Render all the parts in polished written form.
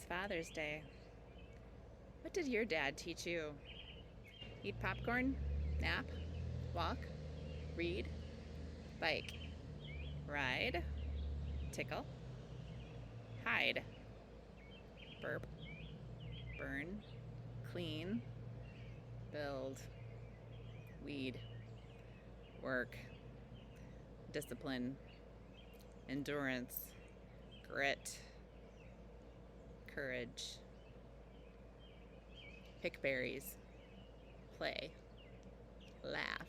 It's Father's Day. What did your dad teach you? Eat popcorn? Nap? Walk? Read? Bike? Ride? Tickle? Hide? Burp? Burn? Clean? Build? Weed? Work? Discipline? Endurance? Grit? Courage? Pick berries? Play? Laugh?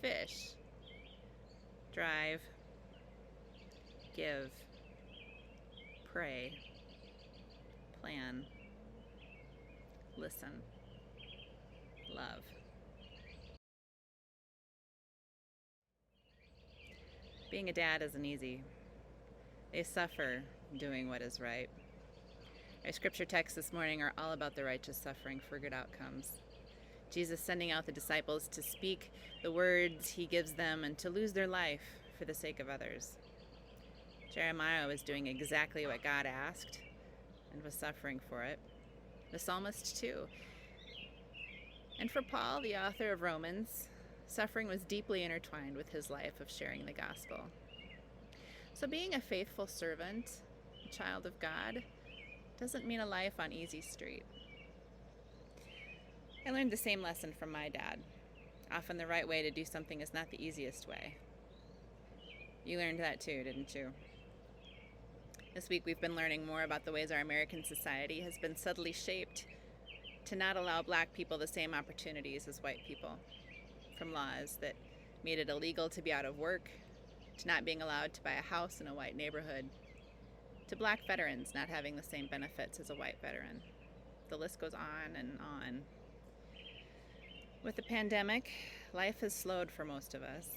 Fish? Drive? Give? Pray? Plan? Listen? Love? Being a dad isn't easy. They suffer doing what is right. Our scripture texts this morning are all about the righteous suffering for good outcomes. Jesus sending out the disciples to speak the words he gives them and to lose their life for the sake of others. Jeremiah was doing exactly what God asked and was suffering for it. The psalmist too. And for Paul, the author of Romans, suffering was deeply intertwined with his life of sharing the gospel. So being a faithful servant, a child of God, doesn't mean a life on easy street. I learned the same lesson from my dad. Often the right way to do something is not the easiest way. You learned that too, didn't you? This week we've been learning more about the ways our American society has been subtly shaped to not allow black people the same opportunities as white people. From laws that made it illegal to be out of work, to not being allowed to buy a house in a white neighborhood, to black veterans not having the same benefits as a white veteran. The list goes on and on. With the pandemic, life has slowed for most of us.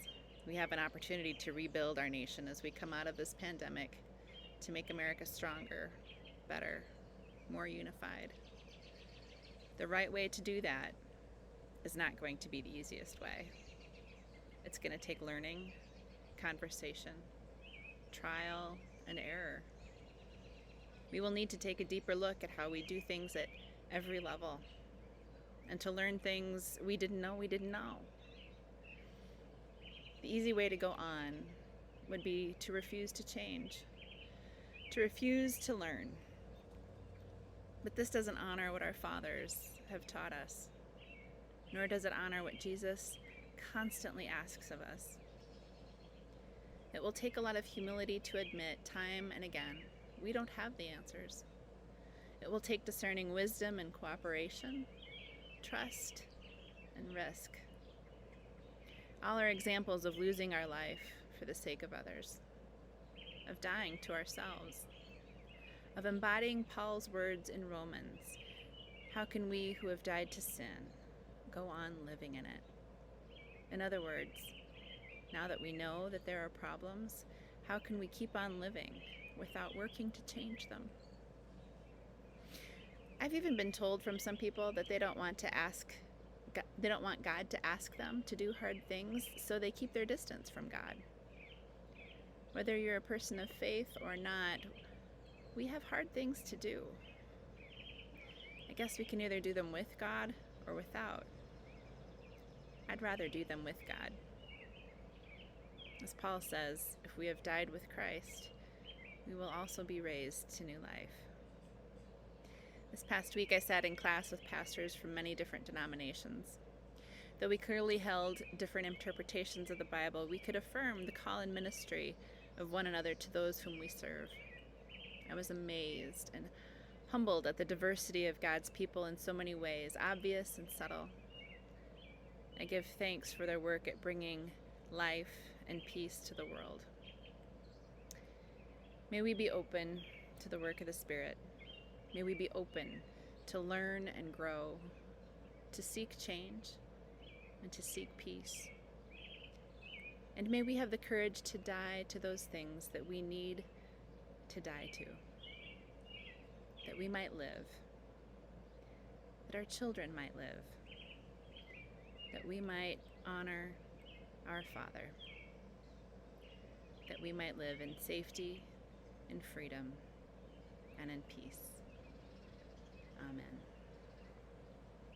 We have an opportunity to rebuild our nation as we come out of this pandemic, to make America stronger, better, more unified. The right way to do that is not going to be the easiest way. It's going to take learning, conversation, trial, and error. We will need to take a deeper look at how we do things at every level and to learn things we didn't know. The easy way to go on would be to refuse to change, to refuse to learn. But this doesn't honor what our fathers have taught us, nor does it honor what Jesus constantly asks of us. It will take a lot of humility to admit time and again we don't have the answers. It will take discerning wisdom and cooperation, trust and risk. All are examples of losing our life for the sake of others, of dying to ourselves, of embodying Paul's words in Romans. How can we who have died to sin go on living in it? In other words, now that we know that there are problems, how can we keep on living without working to change them? I've even been told from some people that they don't want God to ask them to do hard things, so they keep their distance from God. Whether you're a person of faith or not, we have hard things to do. I guess we can either do them with God or without. I'd rather do them with God. As Paul says, if we have died with Christ, we will also be raised to new life. This past week I sat in class with pastors from many different denominations. Though we clearly held different interpretations of the Bible, we could affirm the call and ministry of one another to those whom we serve. I was amazed and humbled at the diversity of God's people in so many ways, obvious and subtle. I give thanks for their work at bringing life and peace to the world. May we be open to the work of the Spirit. May we be open to learn and grow, to seek change, and to seek peace. And may we have the courage to die to those things that we need to die to, that we might live, that our children might live, that we might honor our Father, that we might live in safety, in freedom, and in peace. Amen.